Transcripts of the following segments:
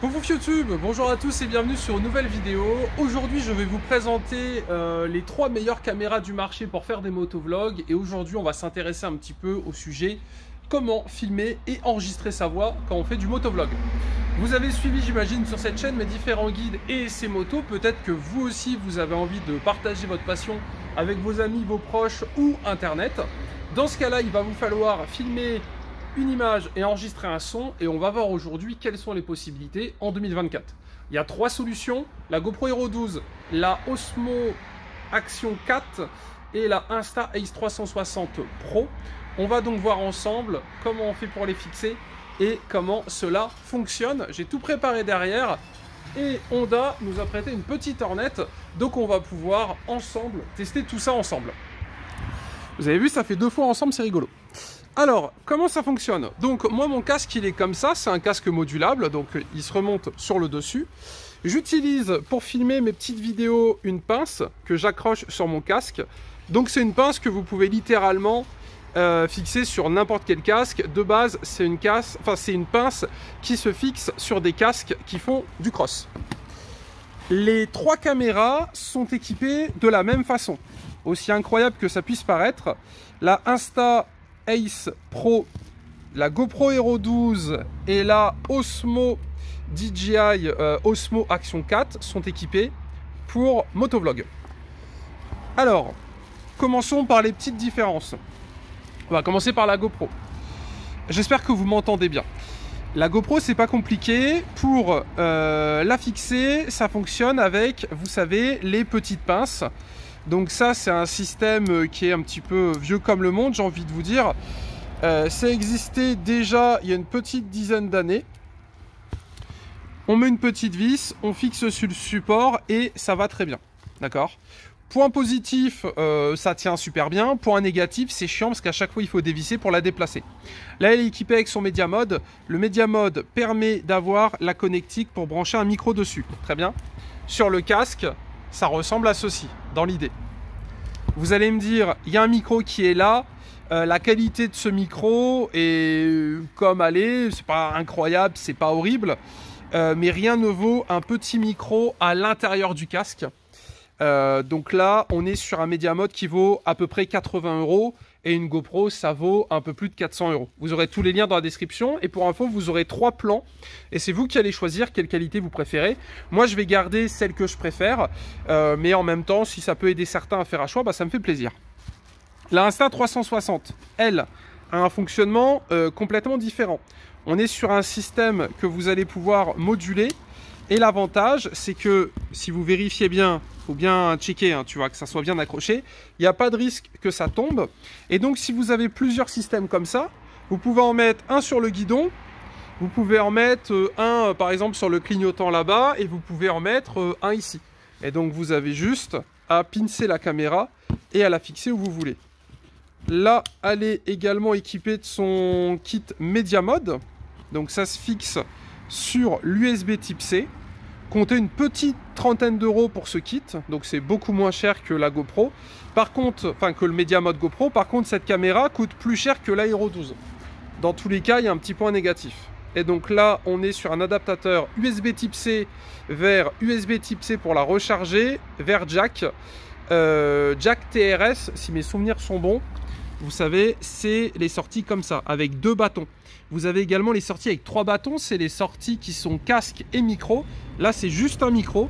Coucou YouTube, bonjour à tous et bienvenue sur une nouvelle vidéo. Aujourd'hui je vais vous présenter les 3 meilleures caméras du marché pour faire des motovlogs. Et aujourd'hui on va s'intéresser un petit peu au sujet comment filmer et enregistrer sa voix quand on fait du motovlog. Vous avez suivi, j'imagine, sur cette chaîne mes différents guides et ces motos. Peut-être que vous aussi vous avez envie de partager votre passion avec vos amis, vos proches ou internet. Dans ce cas-là, il va vous falloir filmer une image et enregistrer un son, et on va voir aujourd'hui quelles sont les possibilités en 2024. Il y a 3 solutions, la GoPro Hero 12, la Osmo Action 4 et la Insta-Ace 360 Pro. On va donc voir ensemble comment on fait pour les fixer et comment cela fonctionne. J'ai tout préparé derrière et Honda nous a prêté une petite ornette, donc on va pouvoir ensemble tester tout ça ensemble. Vous avez vu, ça fait 2 fois ensemble, c'est rigolo. Alors, comment ça fonctionne? Donc, moi, mon casque, il est comme ça. C'est un casque modulable, donc il se remonte sur le dessus. J'utilise, pour filmer mes petites vidéos, une pince que j'accroche sur mon casque. Donc, c'est une pince que vous pouvez littéralement fixer sur n'importe quel casque. De base, c'est une pince qui se fixe sur des casques qui font du cross. Les 3 caméras sont équipées de la même façon. Aussi incroyable que ça puisse paraître, la Insta-Ace Pro, la GoPro Hero 12 et la Osmo DJI Osmo Action 4 sont équipées pour motovlog. Alors, commençons par les petites différences. On va commencer par la GoPro. J'espère que vous m'entendez bien. La GoPro, c'est pas compliqué. Pour la fixer, ça fonctionne avec, vous savez, les petites pinces. Donc ça, c'est un système qui est un petit peu vieux comme le monde, j'ai envie de vous dire. Ça existait déjà il y a une petite dizaine d'années. On met une petite vis, on fixe sur le support et ça va très bien. D'accord? Point positif, ça tient super bien. Point négatif, c'est chiant parce qu'à chaque fois, il faut dévisser pour la déplacer. Là, elle est équipée avec son Media Mode. Le Media Mode permet d'avoir la connectique pour brancher un micro dessus. Très bien. Sur le casque, ça ressemble à ceci, dans l'idée. Vous allez me dire, il y a un micro qui est là. La qualité de ce micro est comme elle est. C'est pas incroyable, c'est pas horrible. Mais rien ne vaut un petit micro à l'intérieur du casque. Donc là, on est sur un Media Mode qui vaut à peu près 80 € et une GoPro, ça vaut un peu plus de 400 €. Vous aurez tous les liens dans la description et pour info, vous aurez 3 plans et c'est vous qui allez choisir quelle qualité vous préférez. Moi, je vais garder celle que je préfère, mais en même temps, si ça peut aider certains à faire un choix, bah, ça me fait plaisir. La Insta360, elle, a un fonctionnement complètement différent. On est sur un système que vous allez pouvoir moduler. Et l'avantage, c'est que si vous vérifiez bien, il faut bien checker, hein, tu vois, que ça soit bien accroché, il n'y a pas de risque que ça tombe. Et donc, si vous avez plusieurs systèmes comme ça, vous pouvez en mettre un sur le guidon, vous pouvez en mettre un, par exemple, sur le clignotant là-bas, et vous pouvez en mettre un ici. Et donc, vous avez juste à pincer la caméra et à la fixer où vous voulez. Là, elle est également équipée de son kit Media Mode. Donc, ça se fixe sur l'USB type C. Comptez une petite trentaine d'euros pour ce kit, donc c'est beaucoup moins cher que la GoPro. Par contre, enfin que le Media Mode GoPro, par contre cette caméra coûte plus cher que la Hero 12. Dans tous les cas, il y a un petit point négatif. Et donc là, on est sur un adaptateur USB type C vers USB type C pour la recharger, vers jack. Jack TRS, si mes souvenirs sont bons. Vous savez, c'est les sorties comme ça, avec 2 bâtons. Vous avez également les sorties avec 3 bâtons, c'est les sorties qui sont casque et micro. Là, c'est juste un micro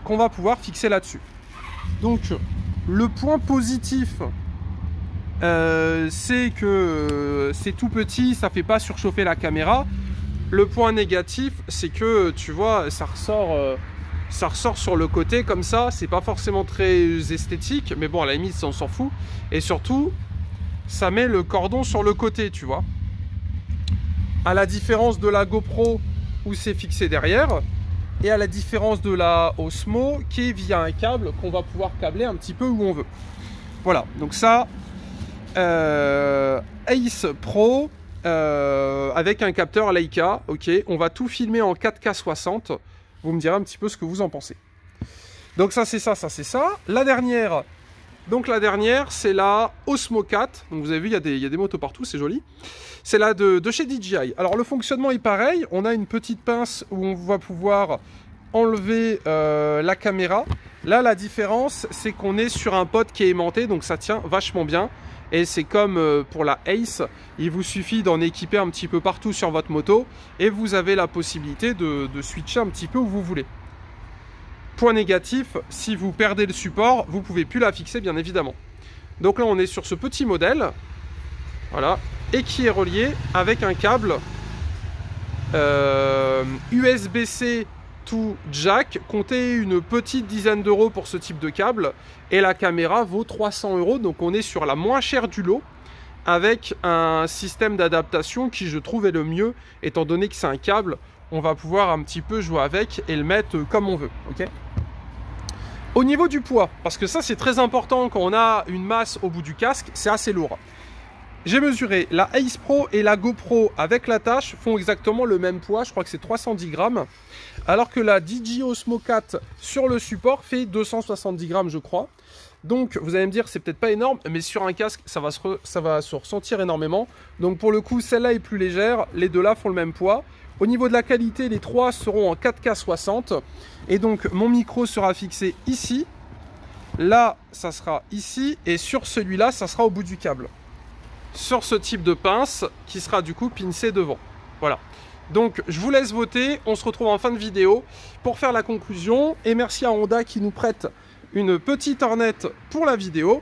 qu'on va pouvoir fixer là-dessus. Donc, le point positif, c'est que c'est tout petit, ça ne fait pas surchauffer la caméra. Le point négatif, c'est que, tu vois, ça ressort sur le côté comme ça. C'est pas forcément très esthétique, mais bon, à la limite, on s'en fout. Et surtout, ça met le cordon sur le côté, tu vois. À la différence de la GoPro où c'est fixé derrière, et à la différence de la Osmo qui est via un câble qu'on va pouvoir câbler un petit peu où on veut. Voilà, donc ça, Ace Pro avec un capteur Leica, ok, on va tout filmer en 4K 60. Vous me direz un petit peu ce que vous en pensez. Donc ça c'est ça, ça c'est ça. La dernière, Donc la dernière, c'est la Osmo 4. Donc vous avez vu, il y a des motos partout, c'est joli. C'est la de chez DJI. Alors le fonctionnement est pareil. On a une petite pince où on va pouvoir enlever la caméra. Là, la différence, c'est qu'on est sur un pod qui est aimanté, donc ça tient vachement bien. Et c'est comme pour la Ace, il vous suffit d'en équiper un petit peu partout sur votre moto et vous avez la possibilité de switcher un petit peu où vous voulez. Point négatif, si vous perdez le support, vous ne pouvez plus la fixer bien évidemment. Donc là on est sur ce petit modèle, voilà, et qui est relié avec un câble USB-C to jack. Comptez une petite dizaine d'euros pour ce type de câble et la caméra vaut 300 €, donc on est sur la moins chère du lot avec un système d'adaptation qui je trouve est le mieux étant donné que c'est un câble, on va pouvoir un petit peu jouer avec et le mettre comme on veut. Okay. Au niveau du poids, parce que ça c'est très important quand on a une masse au bout du casque, c'est assez lourd. J'ai mesuré, la Ace Pro et la GoPro avec l'attache font exactement le même poids, je crois que c'est 310 grammes, alors que la DJI Osmo 4 sur le support fait 270 grammes je crois. Donc vous allez me dire c'est peut-être pas énorme, mais sur un casque ça va se ressentir énormément. Donc pour le coup celle-là est plus légère, les deux là font le même poids. Au niveau de la qualité, les trois seront en 4K 60. Et donc mon micro sera fixé ici. Là ça sera ici. Et sur celui-là ça sera au bout du câble. Sur ce type de pince qui sera du coup pincé devant. Voilà. Donc je vous laisse voter. On se retrouve en fin de vidéo pour faire la conclusion. Et merci à Honda qui nous prête une petite ornette pour la vidéo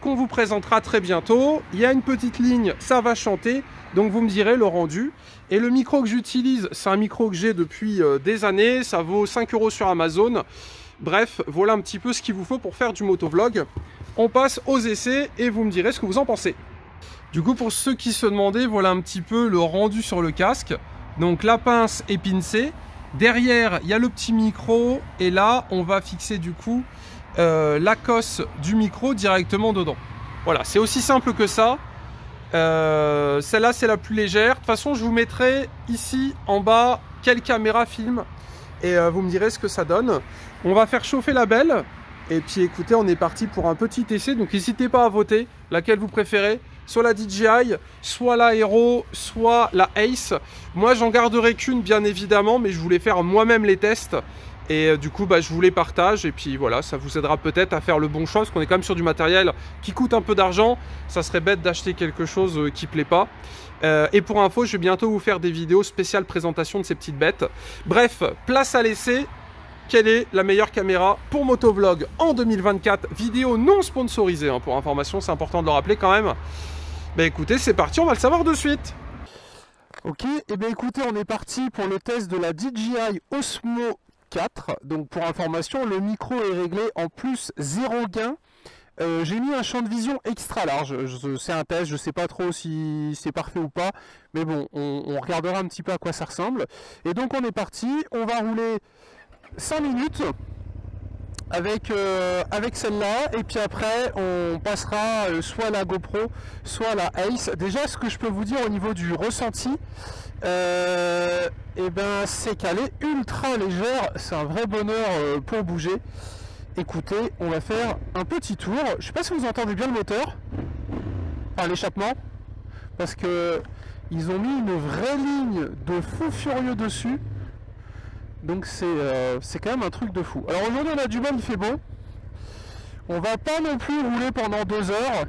qu'on vous présentera très bientôt. Il y a une petite ligne, ça va chanter, donc vous me direz le rendu. Et le micro que j'utilise, c'est un micro que j'ai depuis des années, ça vaut 5 € sur Amazon. Bref, voilà un petit peu ce qu'il vous faut pour faire du motovlog. On passe aux essais et vous me direz ce que vous en pensez. Du coup, pour ceux qui se demandaient, voilà un petit peu le rendu sur le casque. Donc la pince est pincée. Derrière, il y a le petit micro et là, on va fixer du coup la cosse du micro directement dedans. Voilà, c'est aussi simple que ça. Celle-là, c'est la plus légère. De toute façon, je vous mettrai ici en bas quelle caméra filme et vous me direz ce que ça donne. On va faire chauffer la belle. Et puis écoutez, on est parti pour un petit essai. Donc n'hésitez pas à voter laquelle vous préférez. Soit la DJI, soit la Hero, soit la Ace. Moi, j'en garderai qu'une, bien évidemment, mais je voulais faire moi-même les tests. Et du coup, je vous les partage. Et puis voilà, ça vous aidera peut-être à faire le bon choix. Parce qu'on est quand même sur du matériel qui coûte un peu d'argent. Ça serait bête d'acheter quelque chose qui ne plaît pas. Et pour info, je vais bientôt vous faire des vidéos spéciales présentation de ces petites bêtes. Bref, place à l'essai. Quelle est la meilleure caméra pour motovlog en 2024? Vidéo non sponsorisée, hein, pour information, c'est important de le rappeler quand même. Écoutez, c'est parti, on va le savoir de suite. Ok, et bien écoutez, on est parti pour le test de la DJI Osmo 4. Donc pour information, le micro est réglé en plus 0 gain. J'ai mis un champ de vision extra large. C'est un test, je ne sais pas trop si c'est parfait ou pas. Mais bon, on regardera un petit peu à quoi ça ressemble. Et donc on est parti, on va rouler 5 minutes avec celle-là, et puis après on passera soit la GoPro soit la Ace. Déjà, ce que je peux vous dire au niveau du ressenti, et ben c'est qu'elle est ultra légère, c'est un vrai bonheur pour bouger. Écoutez, on va faire un petit tour. Je sais pas si vous entendez bien le moteur, enfin l'échappement, parce que ils ont mis une vraie ligne de fou furieux dessus. Donc c'est quand même un truc de fou. Alors aujourd'hui on a du mal, il fait beau. On va pas non plus rouler pendant 2 heures.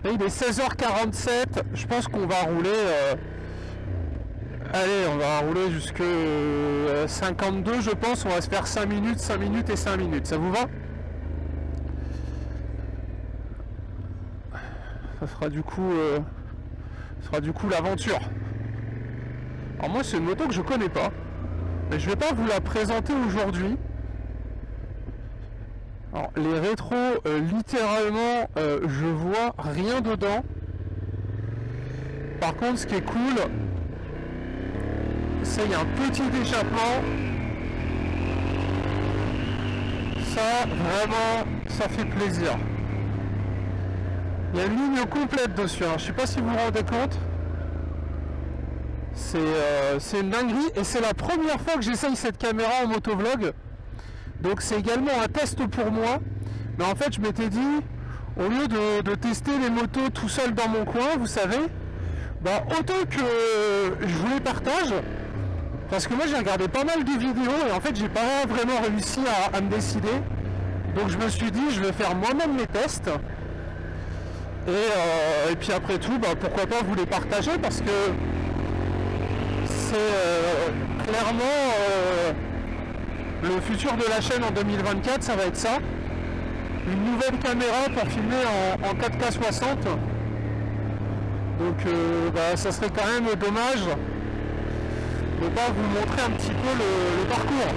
Là il est 16h47. Je pense qu'on va rouler... allez, on va rouler jusque 52 je pense. On va se faire 5 minutes, 5 minutes et 5 minutes. Ça vous va? Ça sera du coup l'aventure. Alors moi c'est une moto que je connais pas. Mais je vais pas vous la présenter aujourd'hui. Alors les rétros, littéralement, je vois rien dedans. Par contre, ce qui est cool, c'est qu'il y a un petit échappement. Ça, vraiment, ça fait plaisir. Il y a une ligne complète dessus, hein. Je sais pas si vous vous rendez compte. C'est une dinguerie et c'est la première fois que j'essaye cette caméra en motovlog. Donc c'est également un test pour moi. Mais en fait je m'étais dit, au lieu de tester les motos tout seul dans mon coin, vous savez, bah, autant que je vous les partage, parce que moi j'ai regardé pas mal de vidéos et en fait j'ai pas vraiment réussi à me décider. Donc je me suis dit je vais faire moi-même les tests. Et puis après tout, bah, pourquoi pas vous les partager, parce que c'est clairement le futur de la chaîne en 2024, ça va être ça. Une nouvelle caméra pour filmer en 4K 60. Donc bah, ça serait quand même dommage de ne pas vous montrer un petit peu le parcours.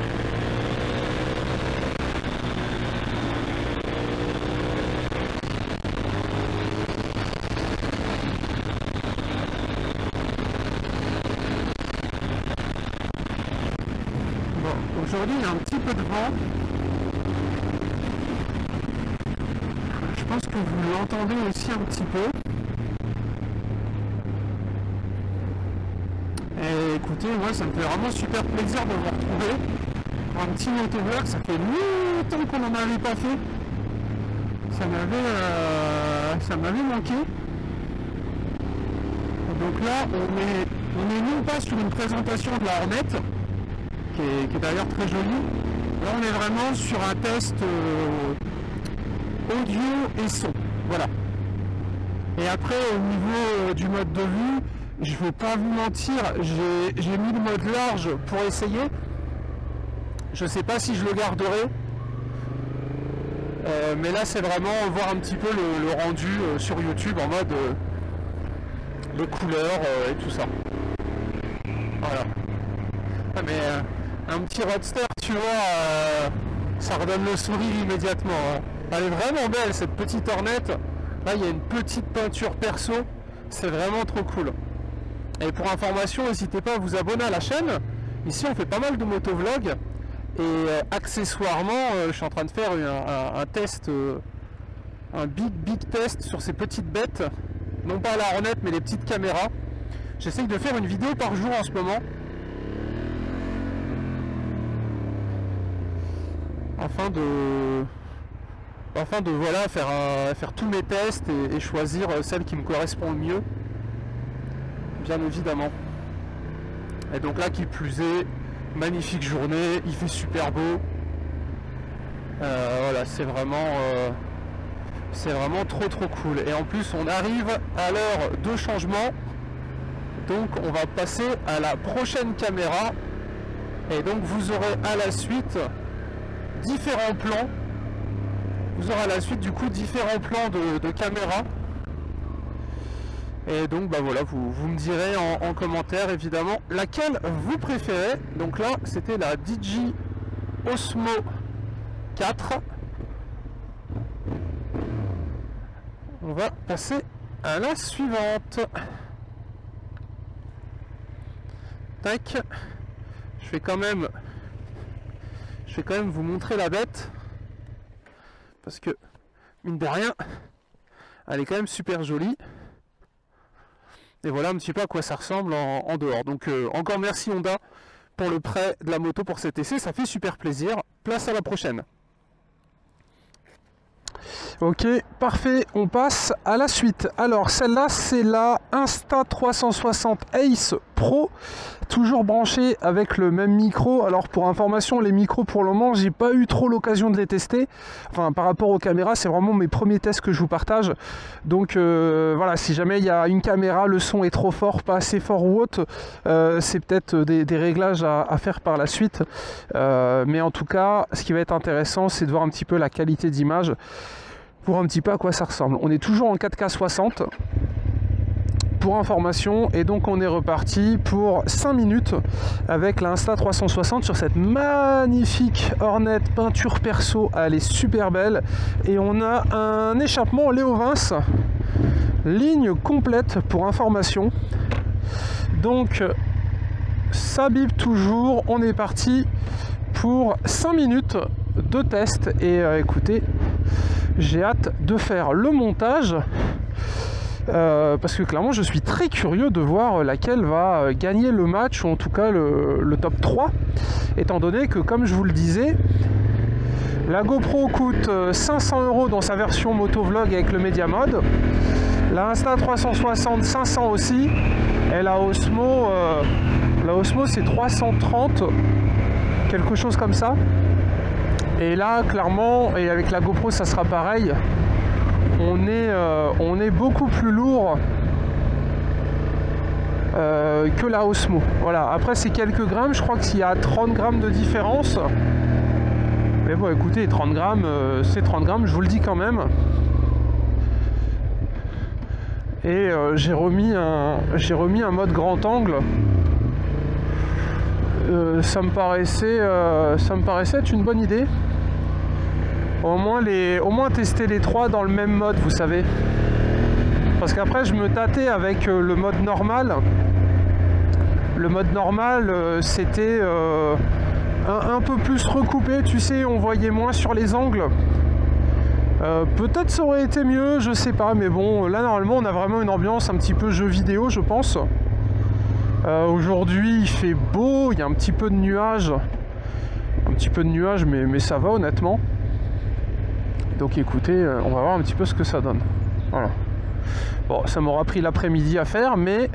Bon, aujourd'hui il y a un petit peu de vent. Je pense que vous l'entendez aussi un petit peu. Et écoutez, moi ça me fait vraiment super plaisir de vous retrouver pour un petit motovlog. Ça fait longtemps qu'on n'en avait pas fait. Ça m'avait manqué. Donc là, on est non pas sur une présentation de la Hornet, qui est d'ailleurs très jolie. Là, on est vraiment sur un test audio et son. Voilà. Et après, au niveau du mode de vue, je vais pas vous mentir, j'ai mis le mode large pour essayer. Je sais pas si je le garderai. Mais là, c'est vraiment voir un petit peu le rendu sur YouTube en mode les couleurs et tout ça. Voilà. Ah, mais un petit roadster, tu vois, ça redonne le sourire immédiatement. Hein. Elle est vraiment belle, cette petite Hornet. Là, il y a une petite peinture perso. C'est vraiment trop cool. Et pour information, n'hésitez pas à vous abonner à la chaîne. Ici, on fait pas mal de motovlogs. Et accessoirement, je suis en train de faire un test, un big test sur ces petites bêtes. Non pas la Hornet, mais les petites caméras. J'essaye de faire une vidéo par jour en ce moment. Afin de voilà, faire tous mes tests et choisir celle qui me correspond le mieux. Bien évidemment. Et donc là, qui plus est, magnifique journée, il fait super beau. Voilà, c'est vraiment trop cool. Et en plus, on arrive à l'heure de changement. Donc on va passer à la prochaine caméra. Et donc vous aurez à la suite différents plans. Vous aurez à la suite du coup différents plans de caméra. Et donc bah voilà, vous me direz en commentaire évidemment laquelle vous préférez. Donc là c'était la DJI Osmo 4. On va passer à la suivante. Tac. Je vais quand même vous montrer la bête. Parce que mine de rien, elle est quand même super jolie. Et voilà un petit peu à quoi ça ressemble en dehors. Donc encore merci Honda pour le prêt de la moto pour cet essai, ça fait super plaisir. Place à la prochaine. Ok, parfait, on passe à la suite. Alors celle-là c'est la Insta360 Ace Pro, toujours branchée avec le même micro. Alors pour information, les micros pour le moment j'ai pas eu trop l'occasion de les tester. Enfin par rapport aux caméras, c'est vraiment mes premiers tests que je vous partage. Donc voilà, si jamais il y a une caméra, le son est trop fort, pas assez fort ou autre, c'est peut-être des réglages à faire par la suite. Mais en tout cas, ce qui va être intéressant, c'est de voir un petit peu la qualité d'image. Voir un petit peu à quoi ça ressemble. On est toujours en 4K 60 pour information et donc on est reparti pour 5 minutes avec la Insta360 sur cette magnifique Hornet peinture perso. Elle est super belle et on a un échappement Léo Vince, ligne complète pour information. Donc ça bip toujours, on est parti pour 5 minutes de test et écoutez, j'ai hâte de faire le montage parce que clairement je suis très curieux de voir laquelle va gagner le match ou en tout cas le top 3, étant donné que comme je vous le disais, La GoPro coûte 500 € dans sa version motovlog avec le Media Mode. La Insta360 500 aussi. Et la Osmo c'est 330, quelque chose comme ça. Et là clairement, et avec la GoPro ça sera pareil, on est beaucoup plus lourd que la Osmo. Voilà, après c'est quelques grammes, je crois qu'il y a 30 grammes de différence. Mais bon écoutez, 30 grammes, c'est 30 grammes, je vous le dis quand même. Et j'ai remis un mode grand angle. Ça me paraissait être une bonne idée. Au moins tester les trois dans le même mode, vous savez. Parce qu'après je me tâtais avec le mode normal. Le mode normal, c'était un peu plus recoupé, tu sais, on voyait moins sur les angles. Peut-être ça aurait été mieux, je sais pas, mais bon, là normalement on a vraiment une ambiance un petit peu jeu vidéo, je pense. Aujourd'hui il fait beau, il y a un petit peu de nuages. Mais ça va honnêtement. Donc écoutez, on va voir un petit peu ce que ça donne. Voilà. Bon, ça m'aura pris l'après-midi à faire, mais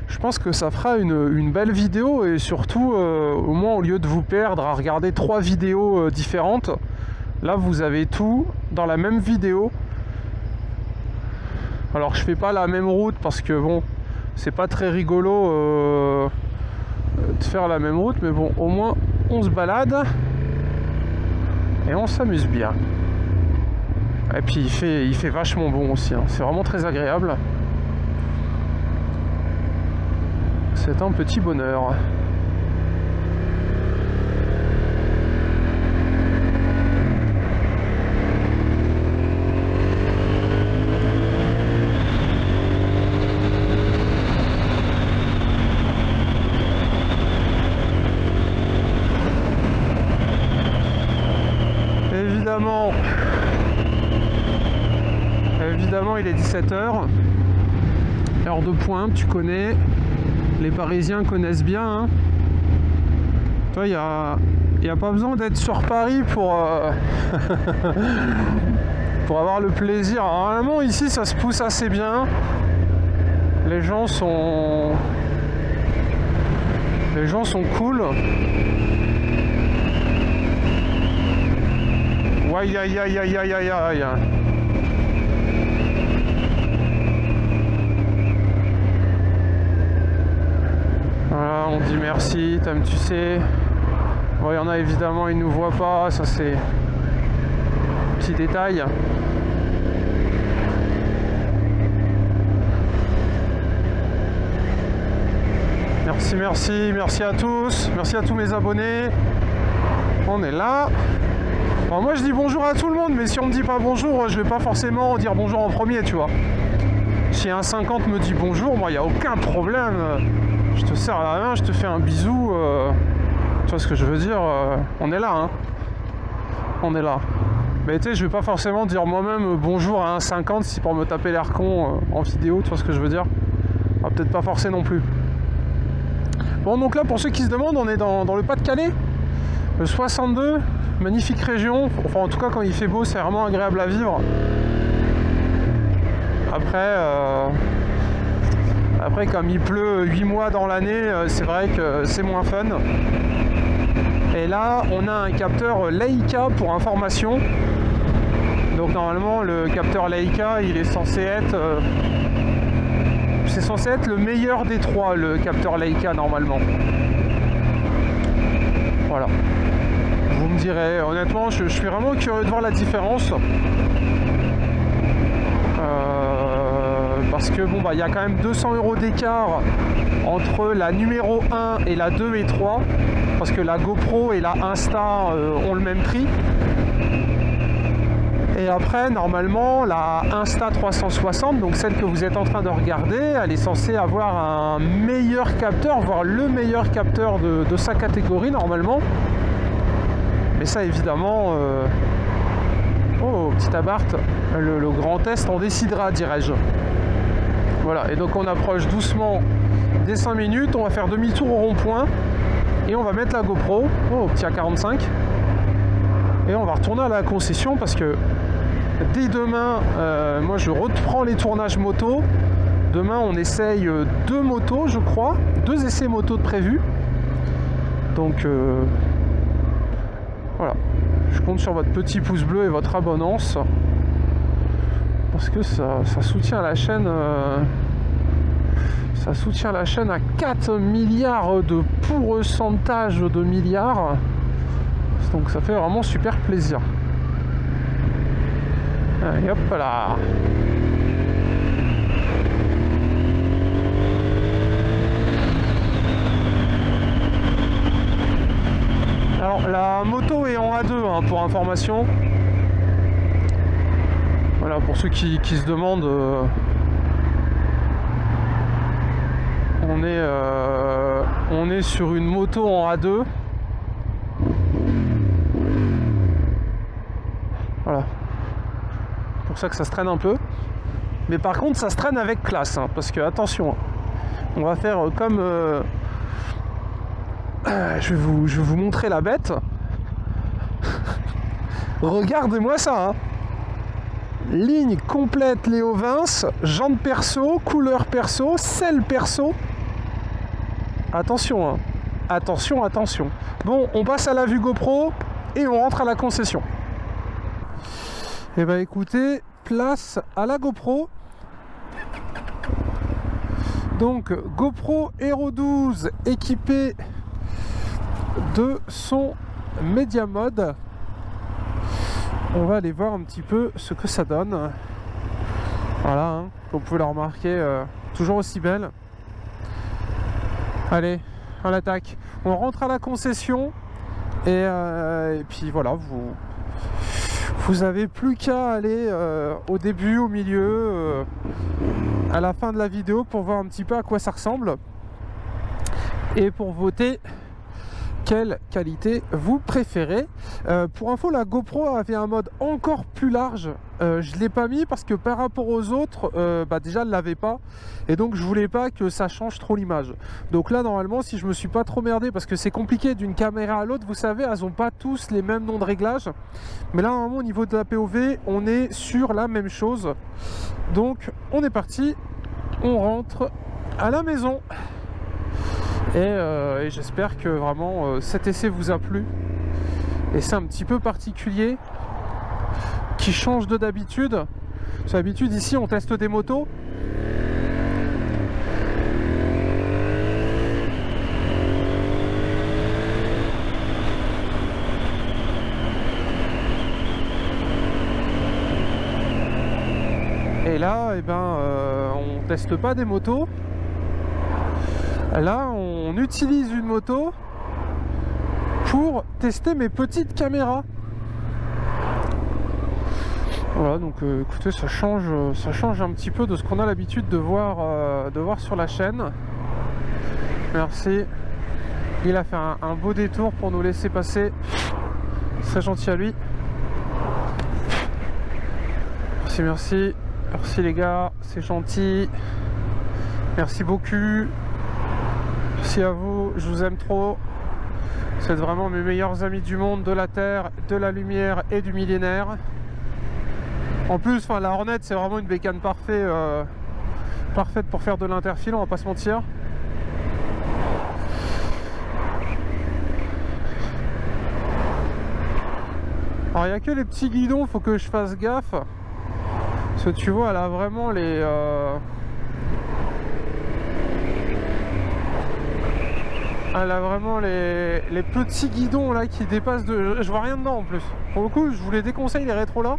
je pense que ça fera une belle vidéo. Et surtout, au moins au lieu de vous perdre à regarder 3 vidéos différentes, là vous avez tout dans la même vidéo. Alors je fais pas la même route parce que bon, c'est pas très rigolo de faire la même route, mais bon, au moins on se balade et on s'amuse bien. Et puis il fait vachement bon aussi, hein. C'est vraiment très agréable. C'est un petit bonheur. Évidemment, il est 17 h, heure de pointe, tu connais, les Parisiens connaissent bien, hein. Toi, il n'y a pas besoin d'être sur Paris pour avoir le plaisir. Alors, normalement, ici, ça se pousse assez bien. Les gens sont cool. Aïe aïe aïe aïe aïe aïe aïe. Voilà, on dit merci, Tom, tu sais. Bon, il y en a évidemment, ils ne nous voient pas, ça c'est petit détail. Merci à tous, merci à tous mes abonnés. On est là. Bon, moi je dis bonjour à tout le monde, mais si on me dit pas bonjour, je vais pas forcément dire bonjour en premier, tu vois. Si un 50 me dit bonjour, moi il n'y a aucun problème. Je te serre la main, je te fais un bisou. Tu vois ce que je veux dire, on est là, hein. On est là. Mais tu sais, je vais pas forcément dire moi-même bonjour à un 50 si pour me taper l'air con en vidéo, tu vois ce que je veux dire. On va peut-être pas forcer non plus. Bon, donc là, pour ceux qui se demandent, on est dans le Pas-de-Calais, le 62, magnifique région. Enfin, en tout cas, quand il fait beau, c'est vraiment agréable à vivre. Après, comme il pleut 8 mois dans l'année, c'est vrai que c'est moins fun. Et là, on a un capteur Leica pour information. Donc normalement, le capteur Leica, il est censé être... c'est censé être le meilleur des trois, le capteur Leica, normalement. Voilà. Vous me direz, honnêtement, je suis vraiment curieux de voir la différence. Parce que bon, bah, il y a quand même 200 € d'écart entre la numéro 1 et la 2 et 3. Parce que la GoPro et la Insta ont le même prix. Et après, normalement, la Insta360, donc celle que vous êtes en train de regarder, elle est censée avoir un meilleur capteur, voire le meilleur capteur de sa catégorie, normalement. Mais ça, évidemment... Oh, petit abart, le grand test, on décidera, dirais-je. Voilà, et donc on approche doucement des 5 minutes, on va faire demi-tour au rond-point, et on va mettre la GoPro, oh, petit A45. Et on va retourner à la concession parce que dès demain, moi je reprends les tournages moto. Demain on essaye 2 motos je crois, 2 essais moto de prévus. Donc voilà, je compte sur votre petit pouce bleu et votre abonnance. Parce que ça soutient la chaîne. Ça soutient la chaîne à 4 milliards de pourcentage de milliards. Donc ça fait vraiment super plaisir. Allez hop là. Alors la moto est en A2 hein, pour information. Voilà, pour ceux qui se demandent, on est sur une moto en A2. Voilà. Pour ça que ça se traîne un peu. Mais par contre, ça se traîne avec classe. Hein, parce que, attention, on va faire comme... je vais vous montrer la bête. Regardez-moi ça, hein. Ligne complète Léo Vince, jante perso, couleur perso, selle perso. Attention, hein. Attention, attention. Bon, on passe à la vue GoPro et on rentre à la concession. Et bah écoutez, place à la GoPro. Donc GoPro Hero 12 équipé de son Media Mode. On va aller voir un petit peu ce que ça donne. Voilà, hein, comme vous pouvez la remarquer, toujours aussi belle. Allez, à l'attaque. On rentre à la concession et puis voilà, vous avez plus qu'à aller au début, au milieu, à la fin de la vidéo pour voir un petit peu à quoi ça ressemble et pour voter quelle qualité vous préférez. Pour info, la GoPro avait un mode encore plus large. Je ne l'ai pas mis parce que par rapport aux autres, déjà elle ne l'avait pas. Et donc je voulais pas que ça change trop l'image. Donc là normalement, si je me suis pas trop merdé, parce que c'est compliqué d'une caméra à l'autre, vous savez, elles n'ont pas tous les mêmes noms de réglage. Mais là normalement au niveau de la POV, on est sur la même chose. Donc on est parti, on rentre à la maison. Et j'espère que vraiment cet essai vous a plu. Et c'est un petit peu particulier, qui change de d'habitude. Sur d'habitude ici on teste des motos. Et là, on teste pas des motos. Là, on utilise une moto pour tester mes petites caméras. Voilà, donc écoutez, ça change un petit peu de ce qu'on a l'habitude de voir sur la chaîne. Merci. Il a fait un beau détour pour nous laisser passer. C'est gentil à lui. Merci, merci. Merci les gars, c'est gentil. Merci beaucoup. Merci à vous, je vous aime trop. Vous êtes vraiment mes meilleurs amis du monde, de la Terre, de la lumière et du millénaire. En plus, la Hornet, c'est vraiment une bécane parfaite pour faire de l'interfile, on va pas se mentir. Alors, il n'y a que les petits guidons, faut que je fasse gaffe. Parce que tu vois, elle a vraiment les... Elle a vraiment les petits guidons là qui dépassent de... Je vois rien dedans en plus. Pour le coup, je vous les déconseille les rétros là.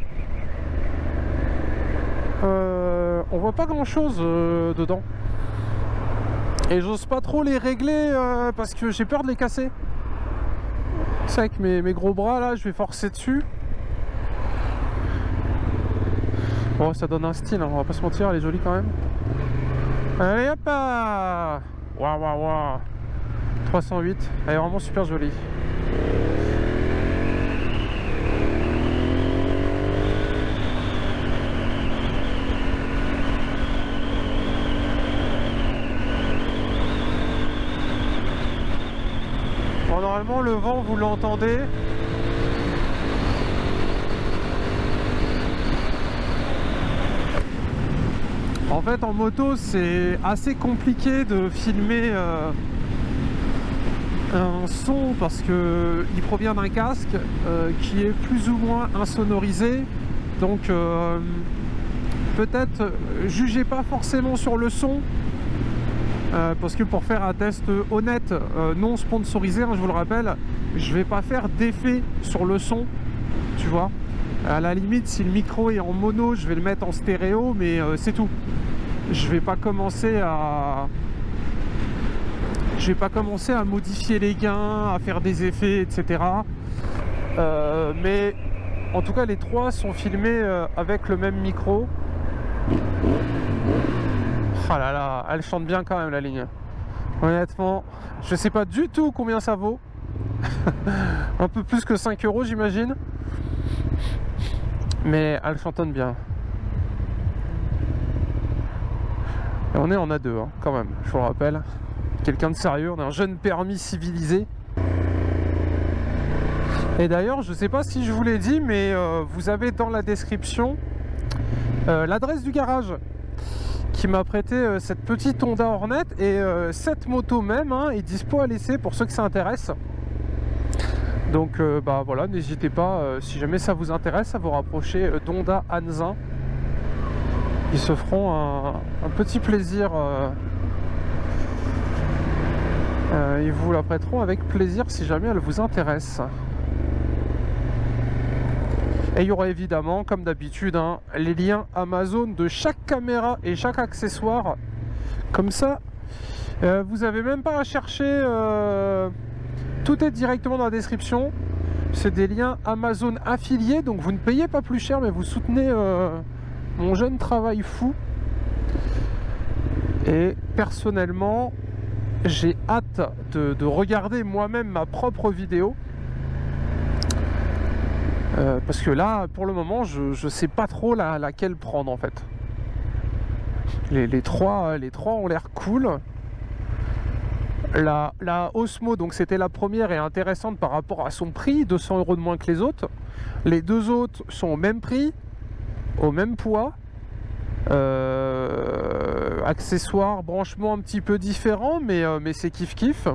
On voit pas grand chose dedans. Et j'ose pas trop les régler parce que j'ai peur de les casser. C'est avec mes gros bras là, je vais forcer dessus. Bon, ça donne un style, hein, on va pas se mentir, elle est jolie quand même. Allez hop là. Waouh waouh waouh. 308, elle est vraiment super jolie. Bon, normalement le vent vous l'entendez. En fait, en moto, c'est assez compliqué de filmer un son parce que il provient d'un casque qui est plus ou moins insonorisé. Donc, peut-être jugez pas forcément sur le son. Parce que pour faire un test honnête, non sponsorisé, hein, je vous le rappelle, je vais pas faire d'effet sur le son, tu vois. À la limite, si le micro est en mono, je vais le mettre en stéréo, mais c'est tout. Je vais pas commencer à modifier les gains, à faire des effets, etc. Mais en tout cas, les trois sont filmés avec le même micro. Ah là là, elle chante bien quand même la ligne. Honnêtement, je sais pas du tout combien ça vaut. Un peu plus que 5 € j'imagine. Mais elle chantonne bien. Et on est en A2 hein, quand même, je vous le rappelle. Quelqu'un de sérieux, on est un jeune permis civilisé. Et d'ailleurs, je sais pas si je vous l'ai dit, mais vous avez dans la description l'adresse du garage qui m'a prêté cette petite Honda Hornet et cette moto même hein, est dispo à laisser pour ceux que ça intéresse. Donc bah voilà, n'hésitez pas si jamais ça vous intéresse à vous rapprocher d'Honda Anzin. Ils se feront un petit plaisir. Ils vous la prêteront avec plaisir si jamais elle vous intéresse. Et il y aura évidemment, comme d'habitude, hein, les liens Amazon de chaque caméra et chaque accessoire. Comme ça, vous n'avez même pas à chercher. Tout est directement dans la description. C'est des liens Amazon affiliés, donc vous ne payez pas plus cher, mais vous soutenez mon jeune travail fou. Et personnellement, j'ai hâte de regarder moi-même ma propre vidéo. Parce que là, pour le moment, je sais pas trop laquelle prendre en fait. Les trois ont l'air cool. La Osmo, donc c'était la première, est intéressante par rapport à son prix, 200 € de moins que les autres. Les deux autres sont au même prix, au même poids. Accessoires, branchements un petit peu différents, mais c'est kiff kiff.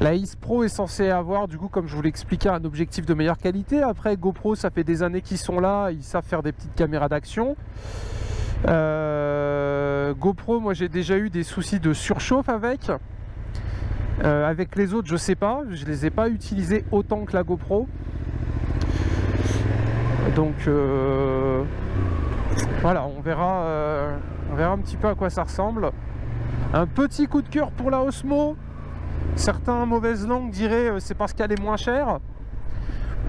La Ace Pro est censée avoir, du coup, comme je vous l'expliquais, un objectif de meilleure qualité. Après, GoPro, ça fait des années qu'ils sont là, ils savent faire des petites caméras d'action. GoPro, moi j'ai déjà eu des soucis de surchauffe avec. Avec les autres, je sais pas, je les ai pas utilisés autant que la GoPro. Donc voilà, on verra un petit peu à quoi ça ressemble. Un petit coup de cœur pour la Osmo. Certains mauvaises langues diraient c'est parce qu'elle est moins chère.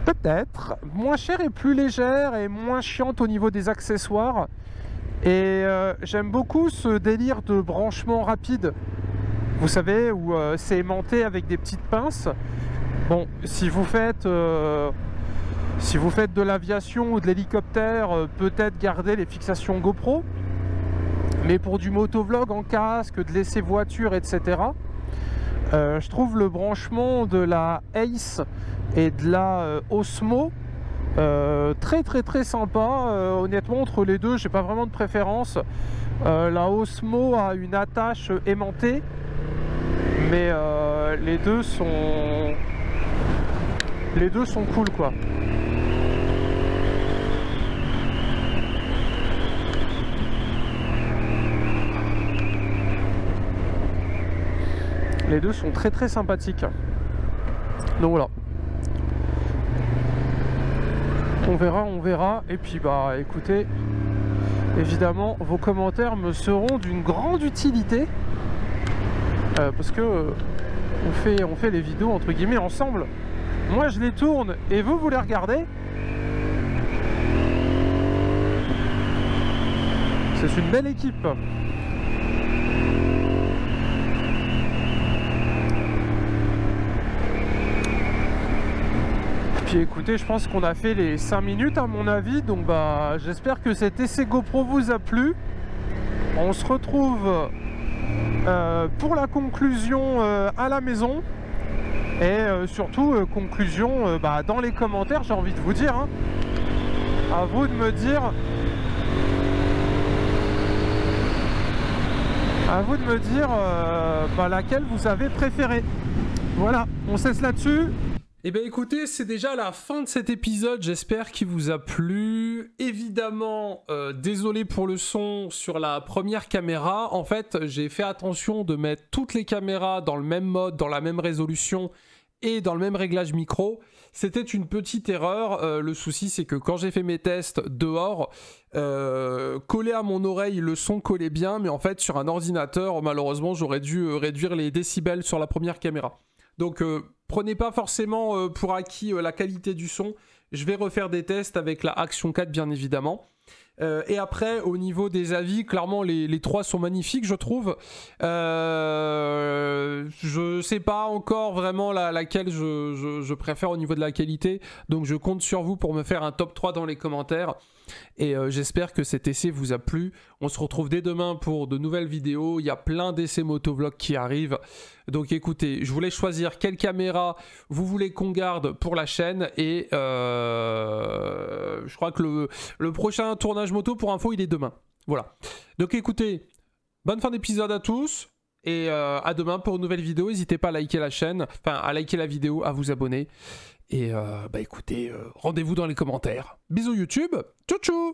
Peut-être. Moins chère et plus légère et moins chiante au niveau des accessoires. Et j'aime beaucoup ce délire de branchement rapide. Vous savez, où c'est aimanté avec des petites pinces. Bon, si vous faites de l'aviation ou de l'hélicoptère, peut-être garder les fixations GoPro. Mais pour du motovlog en casque, de laisser voiture, etc., je trouve le branchement de la Ace et de la Osmo très sympa. Honnêtement, entre les deux, j'ai pas vraiment de préférence. La Osmo a une attache aimantée, mais les deux sont cool quoi. Les deux sont très sympathiques. Donc voilà. On verra. Et puis bah écoutez, évidemment vos commentaires me seront d'une grande utilité. Parce que on fait les vidéos entre guillemets ensemble. Moi je les tourne et vous les regardez. C'est une belle équipe. Écoutez, je pense qu'on a fait les 5 minutes à mon avis, donc bah j'espère que cet essai GoPro vous a plu. On se retrouve pour la conclusion à la maison et surtout conclusion bah, dans les commentaires, j'ai envie de vous dire, hein. À vous de me dire À vous de me dire laquelle vous avez préférée. Voilà, on cesse là-dessus. Eh bien écoutez, c'est déjà la fin de cet épisode, j'espère qu'il vous a plu. Évidemment, désolé pour le son sur la première caméra. En fait, j'ai fait attention de mettre toutes les caméras dans le même mode, dans la même résolution et dans le même réglage micro. C'était une petite erreur. Le souci, c'est que quand j'ai fait mes tests dehors, collé à mon oreille, le son collait bien, mais en fait, sur un ordinateur, malheureusement, j'aurais dû réduire les décibels sur la première caméra. Donc, prenez pas forcément pour acquis la qualité du son. Je vais refaire des tests avec la Action 4, bien évidemment. Et après, au niveau des avis, clairement, les trois sont magnifiques, je trouve. Je sais pas encore vraiment laquelle je préfère au niveau de la qualité. Donc, je compte sur vous pour me faire un top 3 dans les commentaires. Et j'espère que cet essai vous a plu. On se retrouve dès demain pour de nouvelles vidéos. Il y a plein d'essais motovlog qui arrivent. Donc écoutez, je voulais choisir quelle caméra vous voulez qu'on garde pour la chaîne. Et je crois que le prochain tournage moto, pour info, il est demain. Voilà. Donc écoutez, bonne fin d'épisode à tous. Et à demain pour une nouvelle vidéo. N'hésitez pas à liker la chaîne, enfin à liker la vidéo, à vous abonner. Et écoutez, rendez-vous dans les commentaires. Bisous YouTube, tchou tchou.